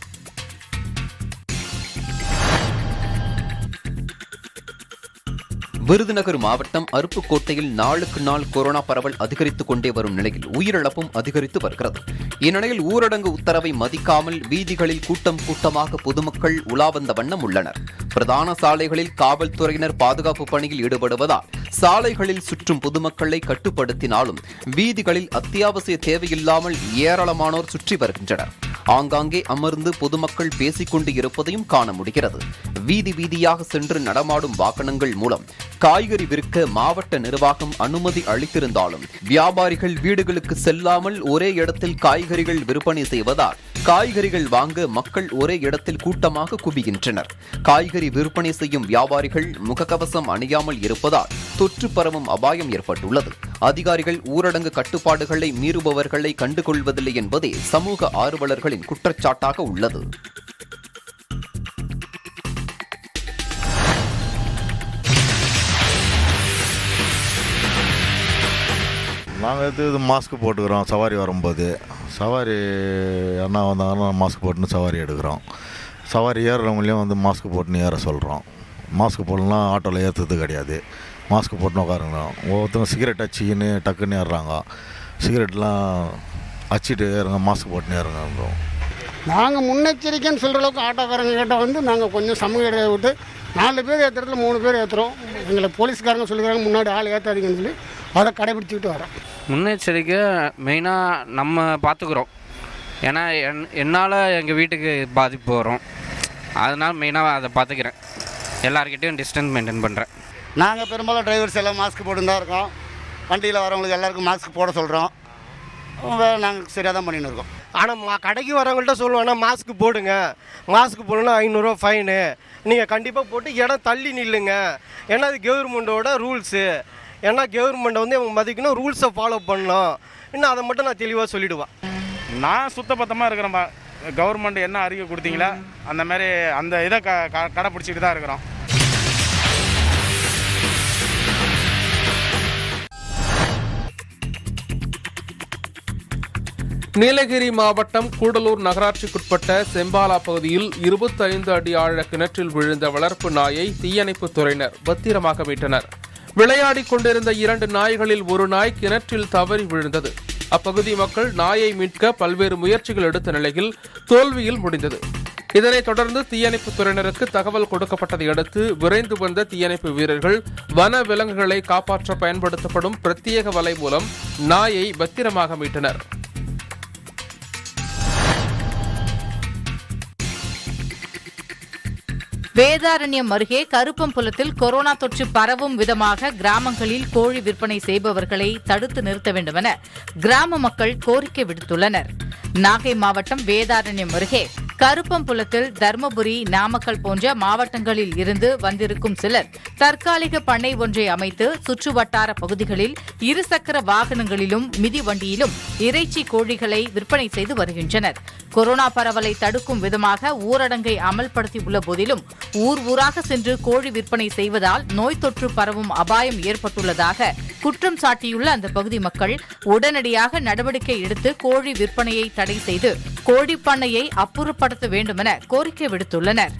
B: விருதுநகர் மாவட்டம் அருப்புக்கோட்டையில் நாளுக்கு நாள் கொரோனா பரவல் அதிகரித்துக் கொண்டே வரும் நிலையில் உயிரிழப்பும் அதிகரித்து வருகிறது. இந்நிலையில் ஊரடங்கு உத்தரவை மதிக்காமல் வீதிகளில் கூட்டம் கூட்டமாக பொதுமக்கள் உலா வந்த வண்ணம் உள்ளனர். பிரதான சாலைகளில் காவல்துறையினர் பாதுகாப்பு பணியில் ஈடுபடுவதால் சாலைகளில் சுற்றும் பொதுமக்களை கட்டுப்படுத்தினாலும் வீதிகளில் அத்தியாவசிய தேவையில்லாமல் ஏராளமானோர் சுற்றி வருகின்றனர். ஆங்காங்கே அமர்ந்து பொதுமக்கள் பேசிக் கொண்டு இருப்பதையும் காண முடிகிறது. வீதி வீதியாக சென்று நடமாடும் வாகனங்கள் மூலம் காய்கறி விற்க மாவட்ட நிர்வாகம் அனுமதி அளித்திருந்தாலும் வியாபாரிகள் வீடுகளுக்கு செல்லாமல் ஒரே இடத்தில் காய்கறிகள் விற்பனை செய்வதால் காய்கறிகள் வாங்க மக்கள் ஒரே இடத்தில் கூட்டமாக குவிகின்றனர். காய்கறி விற்பனை செய்யும் வியாபாரிகள் முகக்கவசம் அணியாமல் இருப்பதால் தொற்று பரவும் அபாயம் ஏற்பட்டுள்ளது. அதிகாரிகள் ஊரடங்கு கட்டுப்பாடுகளை மீறுபவர்களை கண்டுகொள்வதில்லை என்பதே சமூக ஆர்வலர்களின் குற்றச்சாட்டாக உள்ளது.
H: நாங்கள் இது மாஸ்க் போட்டுக்கிறோம். சவாரி வரும்போது சவாரி அண்ணா வந்தாங்கன்னா மாஸ்க் போட்டுன்னு சவாரி எடுக்கிறோம். சவாரி ஏறுறவங்களையும் வந்து மாஸ்க் போட்டுன்னு ஏற சொல்கிறோம். மாஸ்க் போடலாம் ஆட்டோவில் ஏற்றுறது கிடையாது. மாஸ்க் போட்டுன்னு உட்காருங்கிறோம். ஒவ்வொருத்தவங்க சிகரெட் அச்சின்னு டக்குன்னு ஏறுறாங்க. சிகரெட்லாம் அச்சிட்டு ஏறுங்க, மாஸ்க் போட்டுன்னு ஏறுங்கிறோம்.
I: நாங்கள் முன்னெச்சரிக்கைன்னு சொல்கிற அளவுக்கு ஆட்டோக்காரங்க கிட்ட வந்து நாங்கள் கொஞ்சம் சமூக இடையை விட்டு 4 பேர் ஏற்றுறதுல 3 பேர் ஏற்றுறோம். எங்களை போலீஸ்காரங்க சொல்லிக்கிறாங்க முன்னாடி ஆள் ஏற்றாதீங்கன்னு சொல்லி அதை கடைபிடிச்சிக்கிட்டு வரோம்.
J: முன்னெச்சரிக்கை மெயினாக நம்ம பார்த்துக்குறோம். ஏன்னா என்னால் எங்கள் வீட்டுக்கு பாதிப்பு வரும். அதனால் மெயினாக அதை பார்த்துக்கிறேன். எல்லாருக்கிட்டையும் டிஸ்டன்ஸ் மெயின்டைன் பண்ணுறேன்.
I: நாங்கள் பெரும்பாலும் டிரைவர்ஸ் எல்லாம் மாஸ்க் போட்டு தான் இருக்கோம். வண்டியில் வரவங்களுக்கு எல்லாருக்கும் மாஸ்க் போட சொல்கிறோம். நாங்கள் சரியாக தான் பண்ணின்னு இருக்கோம்.
K: ஆனால் கடைக்கு வரவங்கள்ட்ட சொல்லுவோன்னா மாஸ்க் போடுங்க, மாஸ்க் போடணும்னா 500 ரூபா ஃபைனு, நீங்கள் கண்டிப்பாக போட்டு இடம் தள்ளி நில்லுங்க, ஏன்னா அது கவர்மெண்ட்டோட ரூல்ஸு, ஏன்னா கவர்மெண்ட்டை வந்து அவங்க மதிக்கணும், ரூல்ஸை ஃபாலோ பண்ணணும். இன்னும் அதை மட்டும் நான் தெளிவாக சொல்லிவிடுவேன்.
F: நான் சுத்தபத்தமாக இருக்கிறேன்ப்பா. கவர்மெண்ட் என்ன அறிக்கை கொடுத்தீங்களா அந்த மாதிரி அந்த இதை கடைப்பிடிச்சிட்டு தான் இருக்கிறோம்.
L: நீலகிரி மாவட்டம் கூடலூர் நகராட்சிக்குட்பட்ட செம்பாலா பகுதியில் 25 அடி ஆழ கிணற்றில் விழுந்த வளர்ப்பு நாயை தீயணைப்புத் துறையினர் பத்திரமாக மீட்டனர். விளையாடிக் கொண்டிருந்த 2 நாய்களில் ஒரு நாய் கிணற்றில் தவறி விழுந்தது. அப்பகுதி மக்கள் நாயை மீட்க பல்வேறு முயற்சிகள் எடுத்த நிலையில் தோல்வியில் முடிந்தது. இதனைத் தொடர்ந்து தீயணைப்புத் துறையினருக்கு தகவல் கொடுக்கப்பட்டதை அடுத்து விரைந்து வந்த தீயணைப்பு வீரர்கள் வன விலங்குகளை காப்பாற்ற பயன்படுத்தப்படும் பிரத்யேக வலை மூலம் நாயை பத்திரமாக மீட்டனர்.
C: வேதாரண்யம் அருகே கருப்பம்புலத்தில் கொரோனா தொற்று பரவும் விதமாக கிராமங்களில் கோழி விற்பனை செய்பவர்களை தடுத்து நிறுத்த வேண்டும் என கிராம மக்கள் கோரிக்கை விடுத்துள்ளனர். நாகை மாவட்டம் வேதாரண்யம் அருகே கருப்பம்புலத்தில் தருமபுரி, நாமக்கல் போன்ற மாவட்டங்களில் இருந்து வந்திருக்கும் சிலர் தற்காலிக பண்ணை ஒன்றை அமைத்து சுற்றுவட்டார பகுதிகளில் இருசக்கர வாகனங்களிலும் மிதிவண்டியிலும் இறைச்சி கோழிகளை விற்பனை செய்து வருகின்றனர். கொரோனா பரவலை தடுக்கும் விதமாக ஊரடங்கை அமல்படுத்தியுள்ள போதிலும் ஊர் ஊராக சென்று கோழி விற்பனை செய்வதால் நோய் தொற்று பரவும் அபாயம் ஏற்பட்டுள்ளதாக குற்றம் சாட்டியுள்ள அந்த பகுதி மக்கள் உடனடியாக நடவடிக்கை எடுத்து கோழி விற்பனையை தடை செய்து கோழி பண்ணையை அப்புறப்படுத்த வேண்டும் என கோரிக்கை விடுத்துள்ளனர்.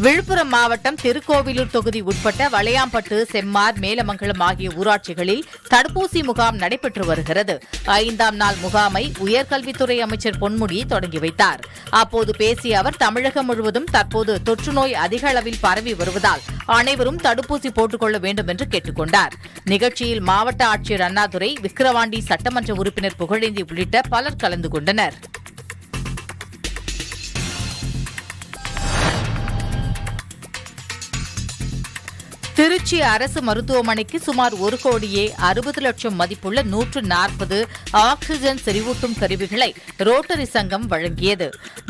C: விழுப்புரம் மாவட்டம் திருக்கோவிலூர் தொகுதி உட்பட்ட வளையாம்பட்டு, செம்மார், மேலமங்கலம் ஆகிய ஊராட்சிகளில் தடுப்பூசி முகாம் நடைபெற்று வருகிறது. 5ஆம் நாள் முகாமை உயர்கல்வித்துறை அமைச்சர் பொன்முடி தொடங்கி வைத்தார். அப்போது பேசிய அவர் தமிழகம் முழுவதும் தற்போது தொற்றுநோய் அதிக அளவில் பரவி வருவதால் அனைவரும் தடுப்பூசி போட்டுக் கொள்ள வேண்டும் என்று கேட்டுக் கொண்டார். நிகழ்ச்சியில் மாவட்ட ஆட்சியர் அண்ணாதுரை, விக்கிரவாண்டி சட்டமன்ற உறுப்பினர் புகழேந்தி உள்ளிட்ட பலர் கலந்து கொண்டனர். திருச்சி அரசு மருத்துவமனைக்கு சுமார் 1 கோடியே 60 லட்சம் மதிப்புள்ள 140 ஆக்ஸிஜன் செறிவூட்டும் கருவிகளை ரோட்டரி சங்கம் வழங்கியது.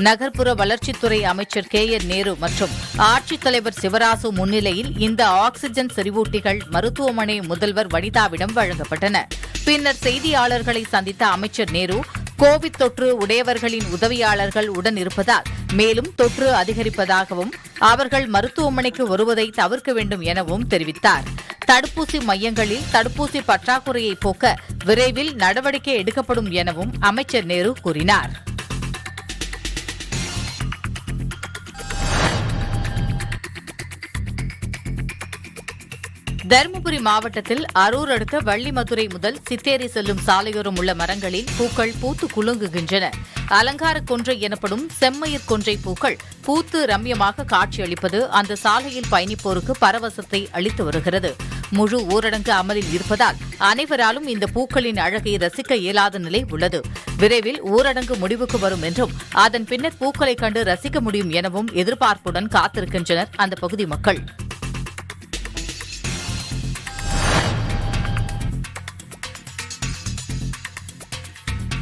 C: நகர்ப்புற வளர்ச்சித்துறை அமைச்சர் KN நேரு மற்றும் ஆட்சித்தலைவர் சிவராசு முன்னிலையில் இந்த ஆக்ஸிஜன் செறிவூட்டிகள் மருத்துவமனை முதல்வர் வனிதாவிடம் வழங்கப்பட்டன. பின்னர் செய்தியாளர்களை சந்தித்த அமைச்சர் நேரு, கோவிட் தொற்று உடையவர்களின் உதவியாளர்கள் உடன் இருப்பதால் மேலும் தொற்று அதிகரிப்பதாகவும் அவர்கள் மருத்துவமனைக்கு வருவதை தவிர்க்க வேண்டும் எனவும் தெரிவித்தார். தடுப்பூசி மையங்களில் தடுப்பூசி பற்றாக்குறையை போக்க விரைவில் நடவடிக்கை எடுக்கப்படும் எனவும் அமைச்சர் நேரு கூறினார். தருமபுரி மாவட்டத்தில் அரூர் அடுத்த வள்ளிமதுரை முதல் சித்தேரி செல்லும் சாலையோரம் உள்ள மரங்களில் பூக்கள் பூத்து குலுங்குகின்றன. அலங்கார கொன்றை எனப்படும் செம்மயிர் கொன்றை பூக்கள் பூத்து ரம்யமாக காட்சியளிப்பது அந்த சாலையில் பயணிப்போருக்கு பரவசத்தை அளித்து வருகிறது. முழு ஊரடங்கு அமலில் இருப்பதால் அனைவராலும் இந்த பூக்களின் அழகை ரசிக்க இயலாத நிலை உள்ளது. விரைவில் ஊரடங்கு முடிவுக்கு வரும் என்றும் அதன் பின்னர் பூக்களை கண்டு ரசிக்க முடியும் எனவும் எதிர்பார்ப்புடன் காத்திருக்கின்றனர் அந்த பகுதி மக்கள்.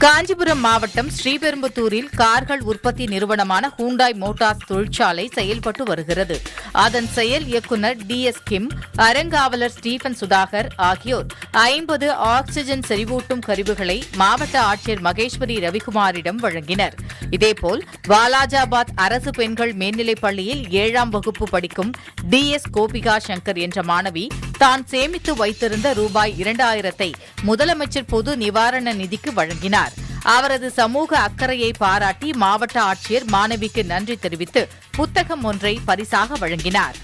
C: காஞ்சிபுரம் மாவட்டம் ஸ்ரீபெரும்புத்தூரில் கார்கள் உற்பத்தி நிறுவனமான ஹூண்டாய் மோட்டார்ஸ் தொழிற்சாலை செயல்பட்டு வருகிறது. அதன் செயல் இயக்குநர் DS கிம், அறங்காவலர் ஸ்டீபன் சுதாகர் ஆகியோர் 50 ஆக்ஸிஜன் செறிவூட்டும் கருவிகளை மாவட்ட ஆட்சியர் மகேஸ்வரி ரவிக்குமாரிடம் வழங்கினர். இதேபோல் வாலாஜாபாத் அரசு பெண்கள் மேல்நிலைப் பள்ளியில் 7ஆம் வகுப்பு படிக்கும் DS கோபிகா சங்கர் என்ற மாணவி தான் சேமித்து வைத்திருந்த ரூபாய் 2000 முதலமைச்சர் பொது நிவாரண நிதிக்கு வழங்கினார். அவரது சமூக அக்கறையை பாராட்டி மாவட்ட ஆட்சியர் மாணவிக்கு நன்றி தெரிவித்து புத்தகம் ஒன்றை பரிசாக வழங்கினார்.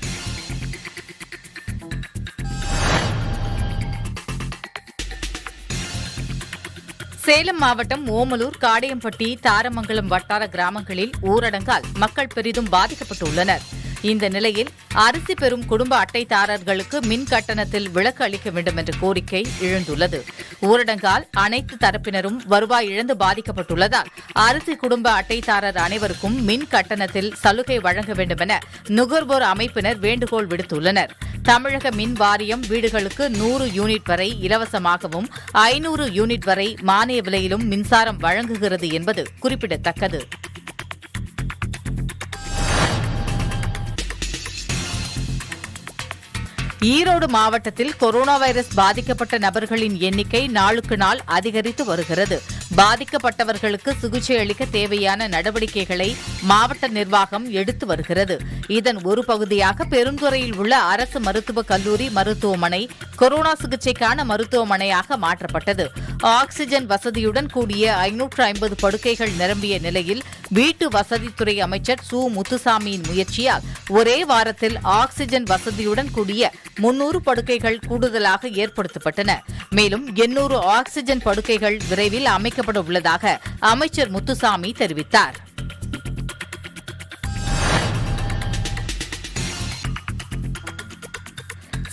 C: சேலம் மாவட்டம் ஓமலூர், காடையம்பட்டி, தாரமங்கலம் வட்டார கிராமங்களில் ஊரடங்கால் மக்கள் பெரிதும் பாதிக்கப்பட்டுள்ளனர். இந்த நிலையில் அரிசி பெறும் குடும்ப அட்டைதாரர்களுக்கு மின் கட்டணத்தில் விலக்கு அளிக்க வேண்டும் என்ற கோரிக்கை எழுந்துள்ளது. ஊரடங்கால் அனைத்து தரப்பினரும் வருவாய் இழந்து பாதிக்கப்பட்டுள்ளதால் அரிசி குடும்ப அட்டைதாரர் அனைவருக்கும் மின் கட்டணத்தில் சலுகை வழங்க வேண்டும் என நுகர்வோர் அமைப்பினர் வேண்டுகோள் விடுத்துள்ளனர். தமிழக மின் வாரியம் வீடுகளுக்கு 100 யூனிட் வரை இலவசமாகவும் 500 யூனிட் வரை மானிய விலையிலும் மின்சாரம் வழங்குகிறது என்பது குறிப்பிடத்தக்கது. ஈரோடு மாவட்டத்தில் கொரோனா வைரஸ் பாதிக்கப்பட்ட நபர்களின் எண்ணிக்கை நாளுக்கு நாள் அதிகரித்து வருகிறது. பாதிக்கப்பட்டவர்களுக்கு சிகிச்சை அளிக்க தேவையான நடவடிக்கைகளை மாவட்ட நிர்வாகம் எடுத்து வருகிறது. இதன் ஒரு பகுதியாக பெருந்துறையில் உள்ள அரசு மருத்துவக் கல்லூரி மருத்துவமனை கொரோனா சிகிச்சைக்கான மருத்துவமனையாக மாற்றப்பட்டது. ஆக்ஸிஜன் வசதியுடன் கூடிய 550 படுக்கைகள் நிரம்பிய நிலையில் வீட்டு வசதித்துறை அமைச்சர் சு முத்துசாமியின் முயற்சியால் ஒரே வாரத்தில் ஆக்ஸிஜன் வசதியுடன் கூடிய 300 படுக்கைகள் கூடுதலாக ஏற்படுத்தப்பட்டன. மேலும் 800 ஆக்ஸிஜன் படுக்கைகள் விரைவில் அமைக்கப்பட உள்ளதாக அமைச்சர் முத்துசாமி தெரிவித்தார்.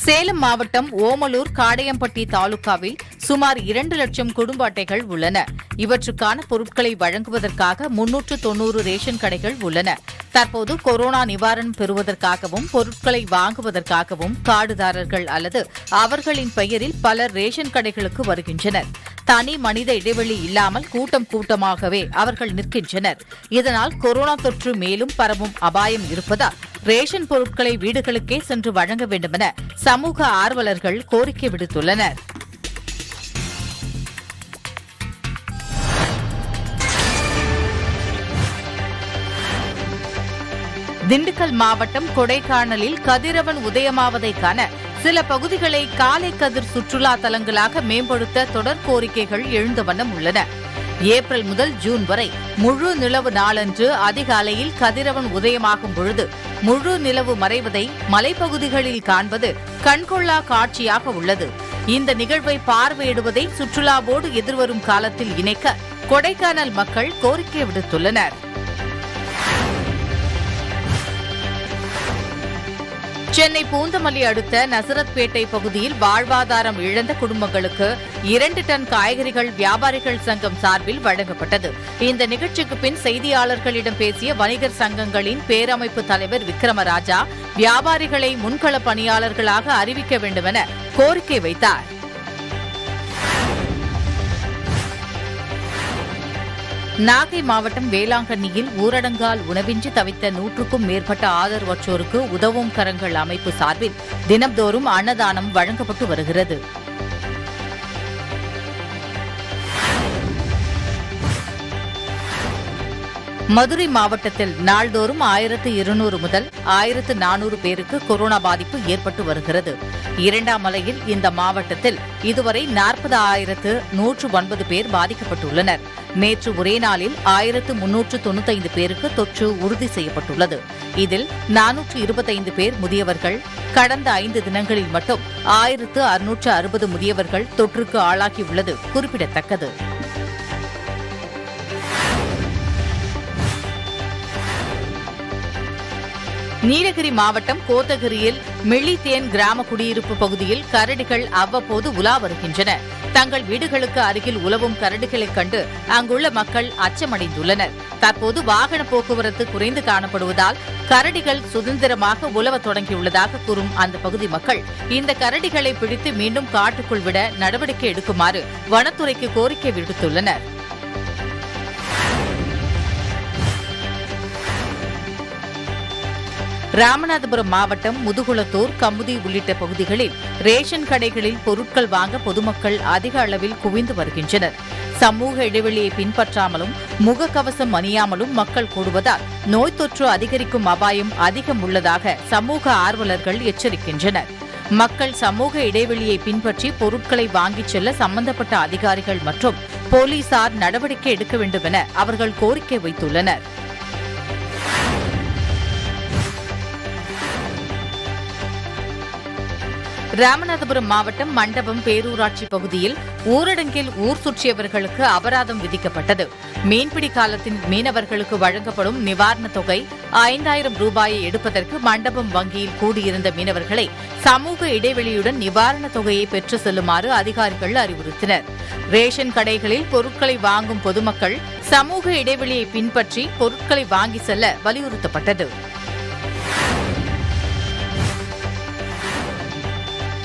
C: சேலம் மாவட்டம் ஓமலூர் காடையம்பட்டி தாலுகாவில் சுமார் 2 லட்சம் குடும்ப அட்டைகள் உள்ளன. இவற்றுக்கான பொருட்களை வழங்குவதற்காக 390 ரேஷன் கடைகள் உள்ளன. தற்போது கொரோனா நிவாரணம் பெறுவதற்காகவும் பொருட்களை வாங்குவதற்காகவும் கார்டுதாரர்கள் அல்லது அவர்களின் பெயரில் பலர் ரேஷன் கடைகளுக்கு வருகின்றனர். தனி மனித இடைவெளி இல்லாமல் கூட்டம் கூட்டமாகவே அவர்கள் நிற்கின்றனர். இதனால் கொரோனா தொற்று மேலும் பரவும் அபாயம் இருப்பதால் ரேஷன் பொருட்களை வீடுகளுக்கே சென்று வழங்க வேண்டுமென சமூக ஆர்வலர்கள் கோரிக்கை விடுத்துள்ளனர். திண்டுக்கல் மாவட்டம் கொடைக்கானலில் கதிரவன் உதயமாவதை காண சில பகுதிகளை காலை கதிர் சுற்றுலா தலங்களாக மேம்படுத்த தொடர் கோரிக்கைகள் எழுந்த வண்ணம் உள்ளன. ஏப்ரல் முதல் ஜூன் வரை முழு நிலவு நாளன்று அதிகாலையில் கதிரவன் உதயமாகும் பொழுது முழு நிலவு மறைவதை மலைப்பகுதிகளில் காண்பது கண்கொள்ளா காட்சியாக உள்ளது. இந்த நிகழ்வை பார்வையிடுவதை சுற்றுலாவோடு எதிர்வரும் காலத்தில் இணைக்க கொடைக்கானல் மக்கள் கோரிக்கை விடுத்துள்ளனர். சென்னை பூந்தமல்லி அடுத்த நசரத்பேட்டை பகுதியில் வாழ்வாதாரம் இழந்த குடும்பங்களுக்கு 2 டன் காய்கறிகள் வியாபாரிகள் சங்கம் சார்பில் வழங்கப்பட்டது. இந்த நிகழ்ச்சிக்கு பின் செய்தியாளர்களிடம் பேசிய வணிகர் சங்கங்களின் பேரமைப்பு தலைவர் விக்ரமராஜா வியாபாரிகளை முன்கள பணியாளர்களாக அறிவிக்க வேண்டும் என கோரிக்கை வைத்தார். நாகை மாவட்டம் வேளாங்கண்ணியில் ஊரடங்கால் உணவின்றி தவித்த 100க்கும் மேற்பட்ட ஆதரவற்றோருக்கு உதவும் கரங்கள் அமைப்பு சார்பில் தினம்தோறும் அன்னதானம் வழங்கப்பட்டு வருகிறது. மதுரை மாவட்டத்தில் நாள்தோறும் 1200 முதல் 1400 பேருக்கு கொரோனா பாதிப்பு ஏற்பட்டு வருகிறது. 2ஆம் அலையில் இந்த மாவட்டத்தில் இதுவரை 40,109 பேர் பாதிக்கப்பட்டுள்ளனர். நேற்று ஒரே நாளில் 1395 பேருக்கு தொற்று உறுதி செய்யப்பட்டுள்ளது. இதில் 425 பேர் முதியவர்கள். கடந்த 5 தினங்களில் மட்டும் 1660 முதியவர்கள் தொற்றுக்கு ஆளாகியுள்ளது குறிப்பிடத்தக்கது. நீலகிரி மாவட்டம் கோத்தகிரியில் மெள்ளித்தேன் கிராம குடியிருப்பு பகுதியில் கரடிகள் அவ்வப்போது உலா வருகின்றன. தங்கள் வீடுகளுக்கு அருகில் உலவும் கரடிகளைக் கண்டு அங்குள்ள மக்கள் அச்சமடைந்துள்ளனர். தற்போது வாகன போக்குவரத்து குறைந்து காணப்படுவதால் கரடிகள் சுதந்திரமாக உலவத் தொடங்கியுள்ளதாக கூறும் அந்த பகுதி மக்கள் இந்த கரடிகளை பிடித்து மீண்டும் காட்டுக்குள் விட நடவடிக்கை எடுக்குமாறு வனத்துறைக்கு கோரிக்கை விடுத்துள்ளனர். ராமநாதபுரம் மாவட்டம் முதுகுளத்தூர், கமுதி உள்ளிட்ட பகுதிகளில் ரேஷன் கடைகளில் பொருட்கள் வாங்க பொதுமக்கள் அதிக அளவில் குவிந்து வருகின்றனர். சமூக இடைவெளியை பின்பற்றாமலும் முகக்கவசம் அணியாமலும் மக்கள் கூடுவதால் நோய் தொற்று அதிகரிக்கும் அபாயம் அதிகம் உள்ளதாக சமூக ஆர்வலர்கள் எச்சரிக்கின்றனர். மக்கள் சமூக இடைவெளியை பின்பற்றி பொருட்களை வாங்கிச் செல்ல சம்பந்தப்பட்ட அதிகாரிகள் மற்றும் போலீசார் நடவடிக்கை எடுக்க வேண்டும் என அவர்கள் கோரிக்கை வைத்துள்ளனர். ராமநாதபுரம் மாவட்டம் மண்டபம் பேரூராட்சி பகுதியில் ஊரடங்கில் ஊர் சுற்றியவர்களுக்கு அபராதம் விதிக்கப்பட்டது. மீன்பிடி காலத்தின் மீனவர்களுக்கு வழங்கப்படும் நிவாரணத் தொகை 5000 ரூபாயை எடுப்பதற்கு மண்டபம் வங்கியில் கூடியிருந்த மீனவர்களை சமூக இடைவெளியுடன் நிவாரணத் தொகையை பெற்று செல்லுமாறு அதிகாரிகள் அறிவுறுத்தினர். ரேஷன் கடைகளில் பொருட்களை வாங்கும் பொதுமக்கள் சமூக இடைவெளியை பின்பற்றி பொருட்களை வாங்கி செல்ல வலியுறுத்தப்பட்டது.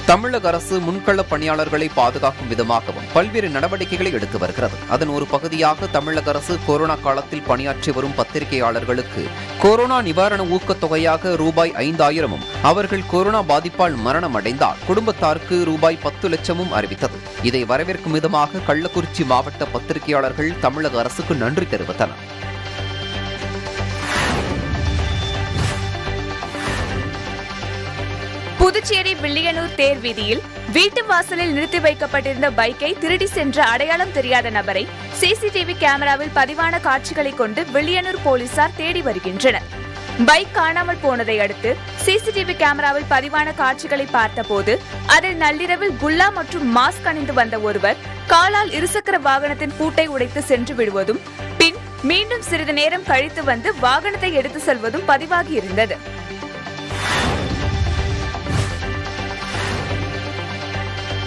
B: தமிழக அரசு முன்களப் பணியாளர்களை பாதுகாக்கும் விதமாகவும் பல்வேறு நடவடிக்கைகளை எடுத்து வருகிறது. அதன் ஒரு பகுதியாக தமிழக அரசு கொரோனா காலத்தில் பணியாற்றி வரும் பத்திரிகையாளர்களுக்கு கொரோனா நிவாரண ஊக்கத்தொகையாக ரூபாய் 5000 அவர்கள் கொரோனா பாதிப்பால் மரணம் அடைந்தால் குடும்பத்தாருக்கு ரூபாய் 10 லட்சமும் அறிவித்தது. இதை வரவேற்கும் விதமாக கள்ளக்குறிச்சி மாவட்ட பத்திரிகையாளர்கள் தமிழக அரசுக்கு நன்றி தெரிவித்தனர்.
M: புதுச்சேரி வில்லியனூர் தேர் வீதியில் வீட்டு வாசலில் நிறுத்தி வைக்கப்பட்டிருந்த பைக்கை திருடி சென்ற அடையாளம் தெரியாத நபரை சிசிடிவி கேமராவில் பதிவான காட்சிகளை கொண்டு வில்லியனூர் போலீசார் தேடி வருகின்றனர். பைக் காணாமல் போனதை அடுத்து சிசிடிவி கேமராவில் பதிவான காட்சிகளை பார்த்தபோது அதில் நள்ளிரவில் குல்லா மற்றும் மாஸ்க் அணிந்து வந்த ஒருவர் காலால் இருசக்கர வாகனத்தின் பூட்டை உடைத்து சென்று விடுவதும் பின் மீண்டும் சிறிது நேரம் கழித்து வந்து வாகனத்தை எடுத்து செல்வதும் பதிவாகியிருந்தது.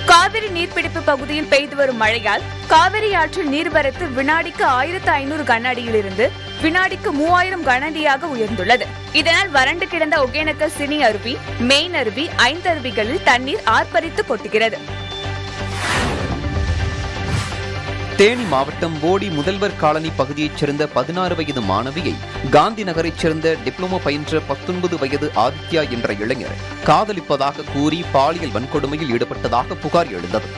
M: காவிரி நீர்பிடிப்பு பகுதியில் பெய்து வரும் மழையால் காவிரி ஆற்றில் நீர்வரத்து வினாடிக்கு 1500 கன அடியிலிருந்து வினாடிக்கு 3000 கன அடியாக உயர்ந்துள்ளது. இதனால் வறண்டு கிடந்த ஒகேனக்கல் சினி அருவி, மெயின் அருவி, 5 அருவிகளில் தண்ணீர் ஆர்ப்பரித்து கொட்டுகிறது.
B: தேனி மாவட்டம் போடி முதல்வர் காலனி பகுதியைச் சேர்ந்த 16 வயது மாணவியை காந்தி நகரைச் சேர்ந்த டிப்ளமோ பயின்ற 19 வயது ஆதித்யா என்ற இளைஞர் காதலிப்பதாக கூறி பாலியல் வன்கொடுமையில் ஈடுபட்டதாக புகார் எழுந்தது.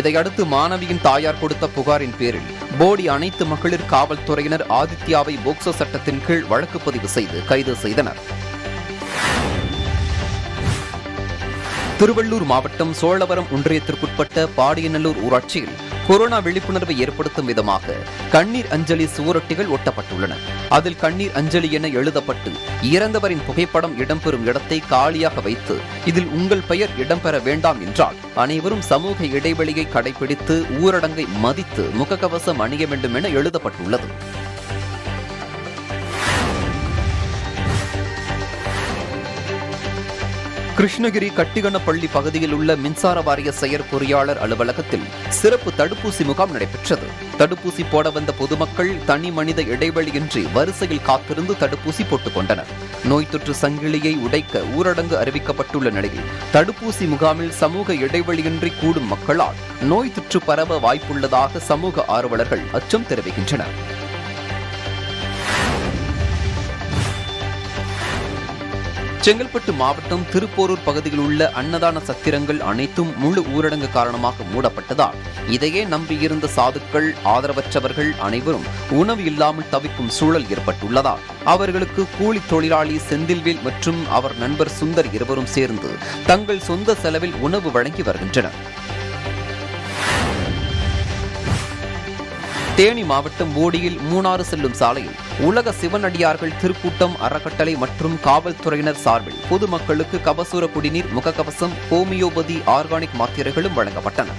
B: இதையடுத்து மாணவியின் தாயார் கொடுத்த புகாரின் பேரில் போடி அனைத்து மகளிர் காவல்துறையினர் ஆதித்யாவை போக்சோ சட்டத்தின் கீழ் வழக்கு பதிவு செய்து கைது செய்தனர். திருவள்ளூர் மாவட்டம் சோழவரம் ஒன்றியத்திற்குட்பட்ட பாடியநல்லூர் ஊராட்சியில் கொரோனா விழிப்புணர்வை ஏற்படுத்தும் விதமாக கண்ணீர் அஞ்சலி சுவரொட்டிகள் ஒட்டப்பட்டுள்ளன. அதில் கண்ணீர் அஞ்சலி என எழுதப்பட்டு இறந்தவரின் புகைப்படம் இடம்பெறும் இடத்தை காலியாக வைத்து இதில் உங்கள் பெயர் இடம்பெற வேண்டாம் என்றால் அனைவரும் சமூக இடைவெளியை கடைபிடித்து ஊரடங்கை மதித்து முகக்கவசம் அணிய வேண்டும் என எழுதப்பட்டுள்ளது. கிருஷ்ணகிரி கட்டிகனப்பள்ளி பகுதியில் உள்ள மின்சார வாரிய செயற்பொறியாளர் அலுவலகத்தில் சிறப்பு தடுப்பூசி முகாம் நடைபெற்றது. தடுப்பூசி போட வந்த பொதுமக்கள் தனி மனித இடைவெளியின்றி வரிசையில் காத்திருந்து தடுப்பூசி போட்டுக் கொண்டனர். நோய் தொற்று சங்கிலியை உடைக்க ஊரடங்கு அறிவிக்கப்பட்டுள்ள நிலையில் தடுப்பூசி முகாமில் சமூக இடைவெளியின்றி கூடும் மக்களால் நோய் தொற்று பரவ வாய்ப்புள்ளதாக சமூக ஆர்வலர்கள் அச்சம் தெரிவிக்கின்றனர். செங்கல்பட்டு மாவட்டம் திருப்போரூர் பகுதியில் உள்ள அன்னதான சத்திரங்கள் அனைத்தும் முழு ஊரடங்கு காரணமாக மூடப்பட்டதால் இதையே நம்பியிருந்த சாதுக்கள், ஆதரவற்றவர்கள் அனைவரும் உணவு இல்லாமல் தவிக்கும் சூழல் ஏற்பட்டுள்ளதால் அவர்களுக்கு கூலி தொழிலாளி செந்தில்வேல் மற்றும் அவர் நண்பர் சுந்தர் இருவரும் சேர்ந்து தங்கள் சொந்த செலவில் உணவு வழங்கி வருகின்றனர். தேனி மாவட்டம் போடியில் மூணாறு செல்லும் சாலையில் உலக சிவனடியார்கள் திருக்கூட்டம் அறக்கட்டளை மற்றும் காவல்துறையினர் சார்பில் பொதுமக்களுக்கு கபசுர குடிநீர், முகக்கவசம், ஹோமியோபதி, ஆர்கானிக் மாத்திரைகளும் வழங்கப்பட்டன.